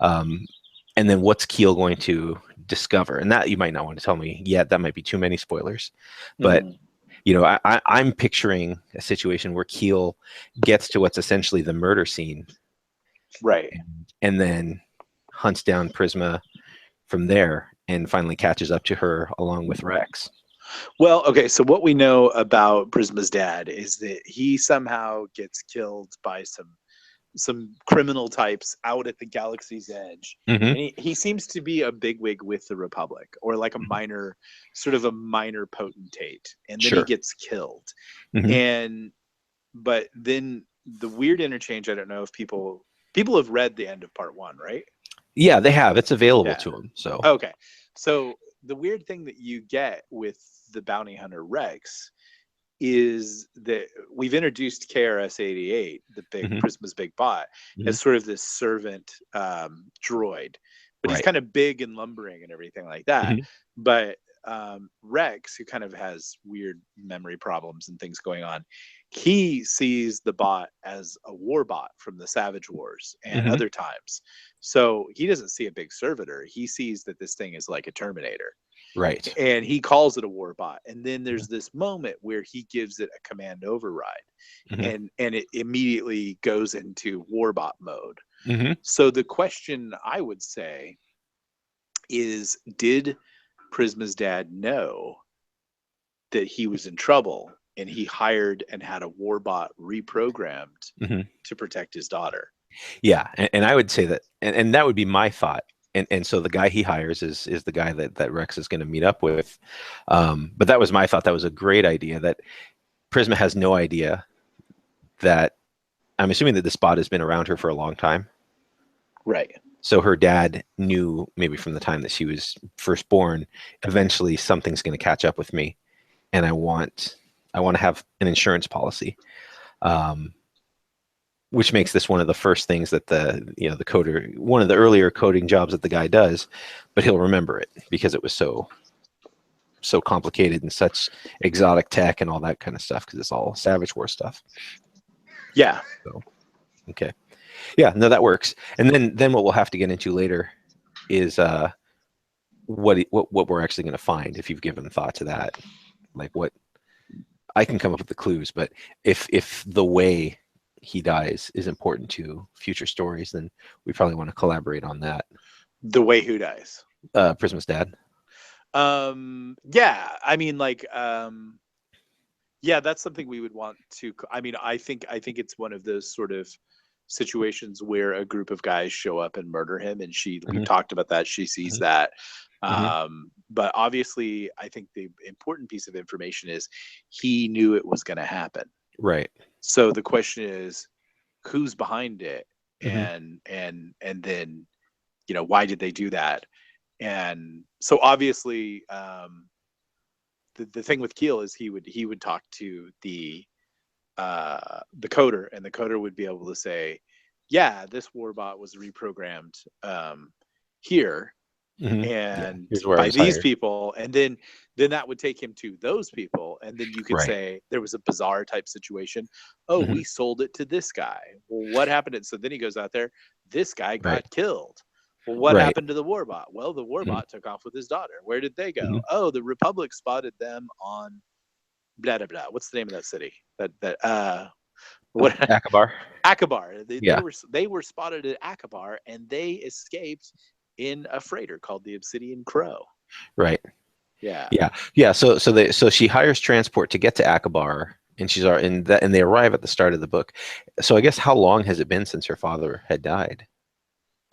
Speaker 1: And then what's Keel going to discover? And that you might not want to tell me yet. That might be too many spoilers. But you know, I'm picturing a situation where Keel gets to what's essentially the murder scene,
Speaker 2: right,
Speaker 1: and then hunts down Prisma from there, and finally catches up to her along with Rex.
Speaker 2: Well, okay, so what we know about Prisma's dad is that he somehow gets killed by some criminal types out at the Galaxy's Edge. And he seems to be a bigwig with the Republic, or like a minor potentate, and then he gets killed. But then the weird interchange, I don't know if people have read the end of Part 1, right?
Speaker 1: Yeah, they have. It's available to them. So
Speaker 2: okay, so the weird thing that you get with the bounty hunter Rex is that we've introduced KRS-88, the big Prisma's big bot, as sort of this servant droid, but he's kind of big and lumbering and everything like that. But Rex, who kind of has weird memory problems and things going on, he sees the bot as a war bot from the Savage Wars and other times. So he doesn't see a big servitor. He sees that this thing is like a Terminator.
Speaker 1: Right.
Speaker 2: And he calls it a warbot. And then there's this moment where he gives it a command override. And it immediately goes into warbot mode. So the question I would say is, did Prisma's dad know that he was in trouble, and he hired and had a warbot reprogrammed to protect his daughter?
Speaker 1: Yeah, and I would say that, and that would be my thought and so the guy he hires is the guy that Rex is going to meet up with. But that was my thought. That was a great idea. That Prisma has no idea that, I'm assuming that the spot has been around her for a long time.
Speaker 2: Right.
Speaker 1: So her dad knew maybe from the time that she was first born, eventually something's going to catch up with me, and I want to have an insurance policy. Which makes this one of the first things that the coder, one of the earlier coding jobs that the guy does, but he'll remember it because it was so complicated and such exotic tech and all that kind of stuff, because it's all Savage War stuff.
Speaker 2: Yeah.
Speaker 1: So, okay. Yeah, no, that works. And then what we'll have to get into later is what we're actually going to find, if you've given thought to that. Like, what I can come up with the clues, but if the way he dies is important to future stories, then we probably want to collaborate on that.
Speaker 2: The way who dies?
Speaker 1: Prisma's dad.
Speaker 2: Yeah, I mean, like, yeah, that's something we would want to. I mean, I think it's one of those sort of situations where a group of guys show up and murder him, and we talked about that. She sees that. But obviously, I think the important piece of information is he knew it was going to happen.
Speaker 1: Right.
Speaker 2: So the question is, who's behind it, and then, why did they do that? And so obviously, the thing with Keel is he would talk to the coder, and the coder would be able to say, yeah, this warbot was reprogrammed here, and by these people, and then that would take him to those people, and then you could say there was a bizarre type situation. Oh, we sold it to this guy. Well, what happened? And so then he goes out there, this guy got killed. Well, what happened to the warbot? Well, the warbot took off with his daughter. Where did they go? Oh, the Republic spotted them on blah blah blah. What's the name of that city? What?
Speaker 1: Akabar.
Speaker 2: Akabar. They were spotted at Akabar, and they escaped in a freighter called the Obsidian Crow.
Speaker 1: Right.
Speaker 2: Yeah.
Speaker 1: So she hires transport to get to Akabar, and and they arrive at the start of the book. So I guess, how long has it been since her father had died?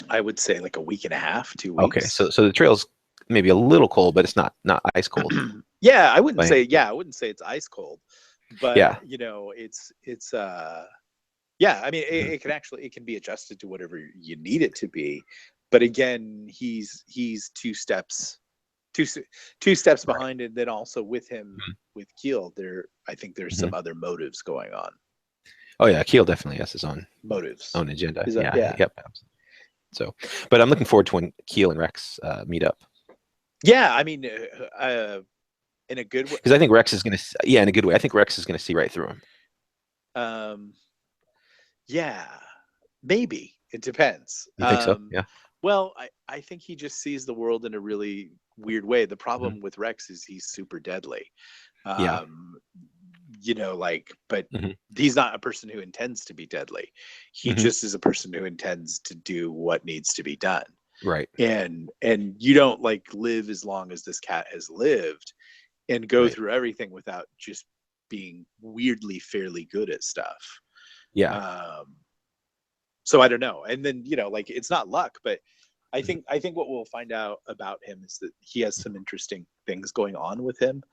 Speaker 2: I would say like a week and a half, 2 weeks.
Speaker 1: Okay, so the trail's maybe a little cold, but it's not ice cold.
Speaker 2: Yeah, I wouldn't say it's ice cold, but it's yeah, I mean, it can be adjusted to whatever you need it to be. But again, he's two steps behind it. Then also with him, with Keel, I think there's some other motives going on.
Speaker 1: Oh yeah, Keel definitely has his own
Speaker 2: motives,
Speaker 1: own agenda.
Speaker 2: Yeah.
Speaker 1: Yep. So, but I'm looking forward to when Keel and Rex meet up.
Speaker 2: Yeah, I mean, in a good way.
Speaker 1: Because I think Rex is going to, in a good way. I think Rex is going to see right through him.
Speaker 2: Yeah, maybe. It depends.
Speaker 1: You think so? Yeah.
Speaker 2: Well, I think he just sees the world in a really weird way. The problem with Rex is he's super deadly. But he's not a person who intends to be deadly. He just is a person who intends to do what needs to be done.
Speaker 1: Right.
Speaker 2: And you don't live as long as this cat has lived and go through everything without just being weirdly fairly good at stuff.
Speaker 1: Yeah.
Speaker 2: So I don't know. And then, it's not luck, but I think what we'll find out about him is that he has some interesting things going on with him.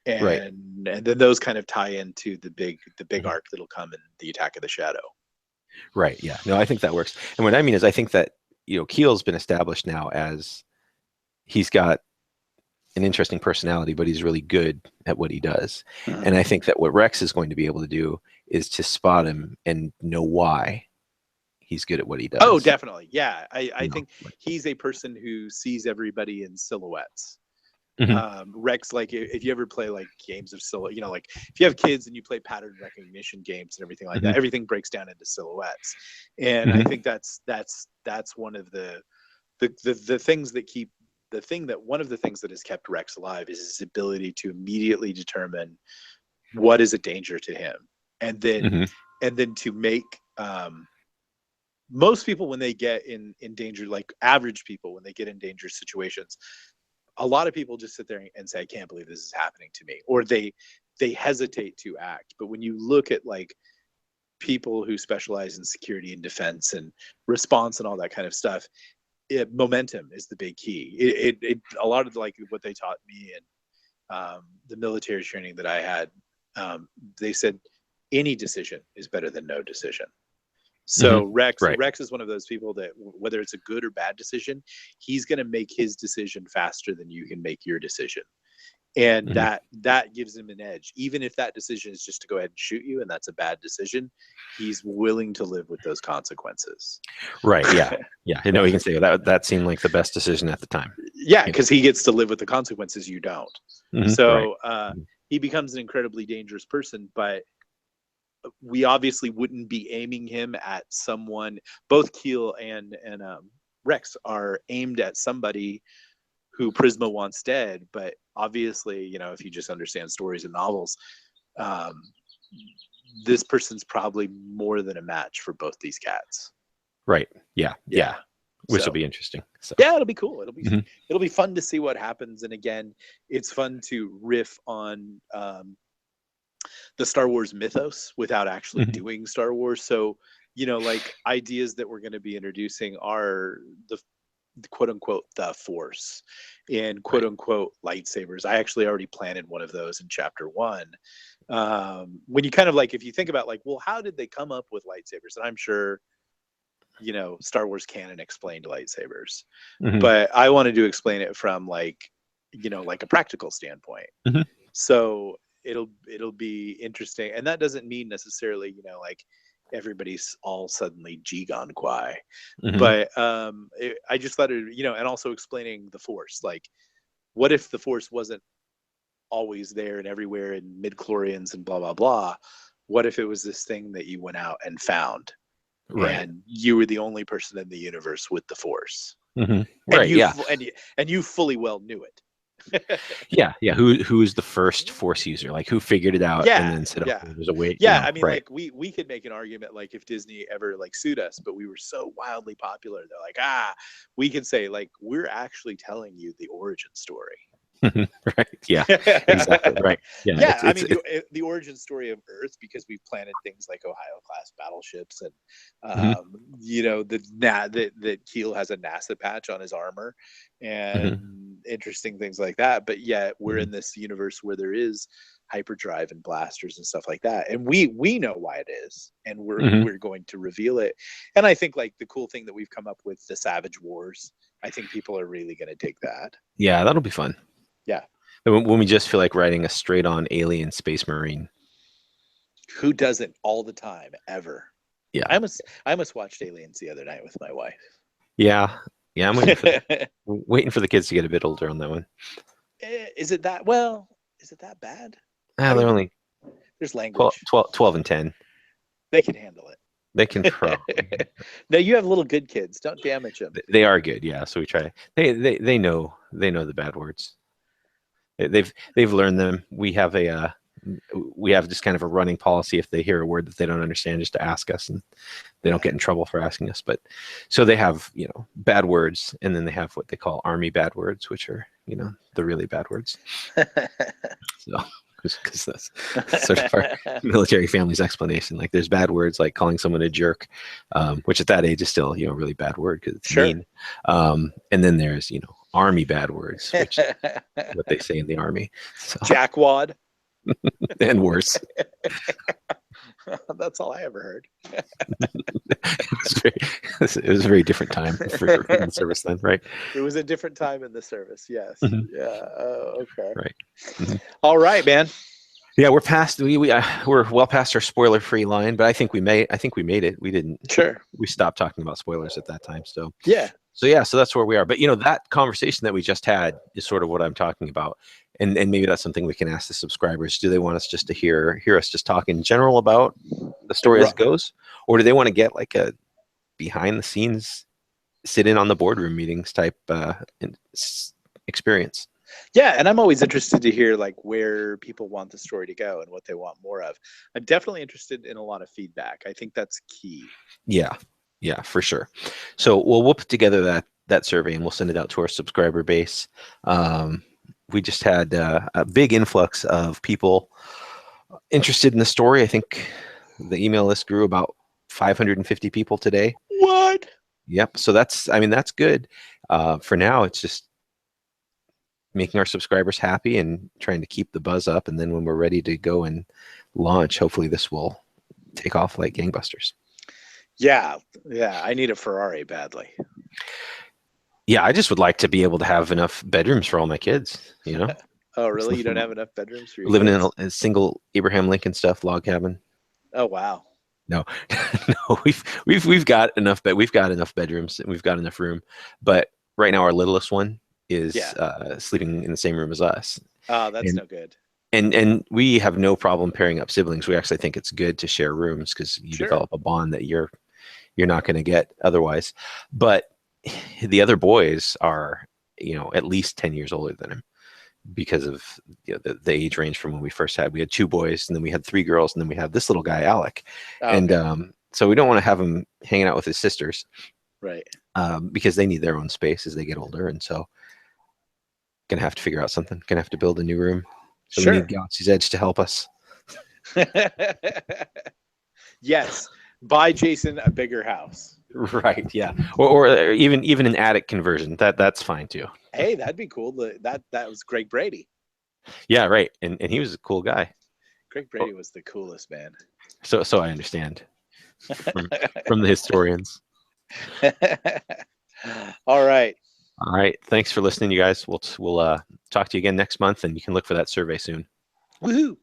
Speaker 2: And then those kind of tie into the big arc that'll come in the Attack of the Shadow.
Speaker 1: Right. Yeah. No, I think that works. And what I mean is, I think that, Keel's been established now as he's got an interesting personality, but he's really good at what he does. And I think that what Rex is going to be able to do is to spot him and know why he's good at what he does.
Speaker 2: Oh, definitely. Yeah. I think he's a person who sees everybody in silhouettes. Rex, if you ever play games of silhouette, if you have kids and you play pattern recognition games and everything like that, everything breaks down into silhouettes. And I think that's one of the things that keep one of the things that has kept Rex alive is his ability to immediately determine what is a danger to him, and then to make most people, when they get in danger, like average people, when they get in dangerous situations, a lot of people just sit there and say, I can't believe this is happening to me, or they hesitate to act. But when you look at people who specialize in security and defense and response and all that kind of stuff, momentum is the big key. A lot of like what they taught me and the military training that I had, they said any decision is better than no decision. So Rex is one of those people that whether it's a good or bad decision, he's going to make his decision faster than you can make your decision. And that gives him an edge. Even if that decision is just to go ahead and shoot you and that's a bad decision, he's willing to live with those consequences.
Speaker 1: Right. Yeah. Yeah. You know, you can say that seemed like the best decision at the time.
Speaker 2: Yeah, because he gets to live with the consequences, you don't. So he becomes an incredibly dangerous person, but we obviously wouldn't be aiming him at someone. Both Keel and Rex are aimed at somebody who Prisma wants dead, but obviously, you know, if you just understand stories and novels, this person's probably more than a match for both these cats.
Speaker 1: Right. Yeah. Which will be interesting. So.
Speaker 2: Yeah, it'll be cool. It'll be fun to see what happens. And again, it's fun to riff on the Star Wars mythos without actually doing Star Wars. So, you know, like ideas that we're going to be introducing are the quote unquote the Force and quote unquote lightsabers. I actually already planted one of those in chapter 1. When you kind of like, if you think about like, well, how did they come up with lightsabers? And I'm sure, you know, Star Wars canon explained lightsabers, but I wanted to explain it from like, you know, like a practical standpoint. So it'll be interesting. And that doesn't mean necessarily, you know, like everybody's all suddenly G-Gon Kwai. But I just thought it, you know, and also explaining the Force, like what if the Force wasn't always there and everywhere in midichlorians and blah blah blah? What if it was this thing that you went out and found, and you were the only person in the universe with the Force, and you fully well knew it.
Speaker 1: yeah. Who is the first Force user? Like who figured it out and then said, "Oh, there's a way."
Speaker 2: Yeah,
Speaker 1: you know,
Speaker 2: I mean, like we could make an argument like if Disney ever like sued us, but we were so wildly popular, they're like, we can say like we're actually telling you the origin story.
Speaker 1: Right. Yeah. Exactly. Right. Yeah.
Speaker 2: Yeah. I mean, the origin story of Earth, because we've planted things like Ohio class battleships, and you know that Keel has a NASA patch on his armor, and interesting things like that. But yet we're in this universe where there is hyperdrive and blasters and stuff like that, and we know why it is, and we're going to reveal it. And I think like the cool thing that we've come up with, the Savage Wars, I think people are really going to dig that.
Speaker 1: Yeah, that'll be fun.
Speaker 2: Yeah.
Speaker 1: When we just feel like writing a straight on alien space marine.
Speaker 2: Who doesn't all the time, ever?
Speaker 1: Yeah.
Speaker 2: I almost watched Aliens the other night with my wife.
Speaker 1: Yeah. I'm waiting for the kids to get a bit older on that one.
Speaker 2: Is it that bad?
Speaker 1: They're only
Speaker 2: there's language.
Speaker 1: 12 and 10.
Speaker 2: They can handle it.
Speaker 1: They can probably.
Speaker 2: No, you have little good kids. Don't damage them.
Speaker 1: They are good, yeah. So we try. They know the bad words. They've learned them. We have just kind of a running policy. If they hear a word that they don't understand, just to ask us, and they don't get in trouble for asking us. But so they have, you know, bad words, and then they have what they call army bad words, which are, you know, the really bad words. So because that's sort of our military family's explanation. Like there's bad words like calling someone a jerk, which at that age is still, you know, a really bad word because it's mean. And then there's, you know, army bad words, which is what they say in the army. So.
Speaker 2: Jackwad.
Speaker 1: And worse.
Speaker 2: That's all I ever heard.
Speaker 1: It was a very different time for the service then, right?
Speaker 2: It was a different time in the service, yes. Yeah. Okay.
Speaker 1: Right.
Speaker 2: All right, man.
Speaker 1: Yeah, we're past. We're well past our spoiler-free line, but I think we made it. We didn't.
Speaker 2: Sure.
Speaker 1: We stopped talking about spoilers at that time. So
Speaker 2: yeah.
Speaker 1: So that's where we are. But you know, that conversation that we just had is sort of what I'm talking about. And maybe that's something we can ask the subscribers. Do they want us just to hear us just talk in general about the story as it goes? Or do they want to get like a behind the scenes, sit in on the boardroom meetings type experience?
Speaker 2: Yeah, and I'm always interested to hear like where people want the story to go and what they want more of. I'm definitely interested in a lot of feedback. I think that's key.
Speaker 1: Yeah, for sure. So we'll put together that survey and we'll send it out to our subscriber base. We just had a big influx of people interested in the story. I think the email list grew about 550 people today.
Speaker 2: What?
Speaker 1: Yep. So that's, I mean, that's good. For now, it's just making our subscribers happy and trying to keep the buzz up. And then when we're ready to go and launch, hopefully this will take off like gangbusters.
Speaker 2: Yeah. I need a Ferrari badly.
Speaker 1: Yeah, I just would like to be able to have enough bedrooms for all my kids, you know?
Speaker 2: Oh, really? You don't have enough bedrooms for your
Speaker 1: Living
Speaker 2: kids?
Speaker 1: in a single Abraham Lincoln stuff log cabin.
Speaker 2: Oh, wow.
Speaker 1: No, no, we've got enough we've got enough bedrooms and we've got enough room. But right now our littlest one is sleeping in the same room as us.
Speaker 2: Oh, that's
Speaker 1: and,
Speaker 2: no good.
Speaker 1: And we have no problem pairing up siblings. We actually think it's good to share rooms because you develop a bond that you're not going to get otherwise. But the other boys are, you know, at least 10 years older than him because of, you know, the age range from when we first had. We had 2 boys, and then we had 3 girls, and then we have this little guy, Alec.
Speaker 2: Okay.
Speaker 1: And so we don't want to have him hanging out with his sisters,
Speaker 2: right?
Speaker 1: Because they need their own space as they get older. And so gonna have to figure out something. Gonna have to build a new room. So we need Galaxy's Edge to help us.
Speaker 2: Yes, buy Jason a bigger house.
Speaker 1: Right. Yeah. Or even an attic conversion. That's fine too.
Speaker 2: Hey, that'd be cool. That was Greg Brady.
Speaker 1: Yeah. Right. And he was a cool guy.
Speaker 2: Greg Brady was the coolest, man.
Speaker 1: So I understand from the historians.
Speaker 2: All right.
Speaker 1: All right. Thanks for listening, you guys. We'll talk to you again next month, and you can look for that survey soon.
Speaker 2: Woohoo!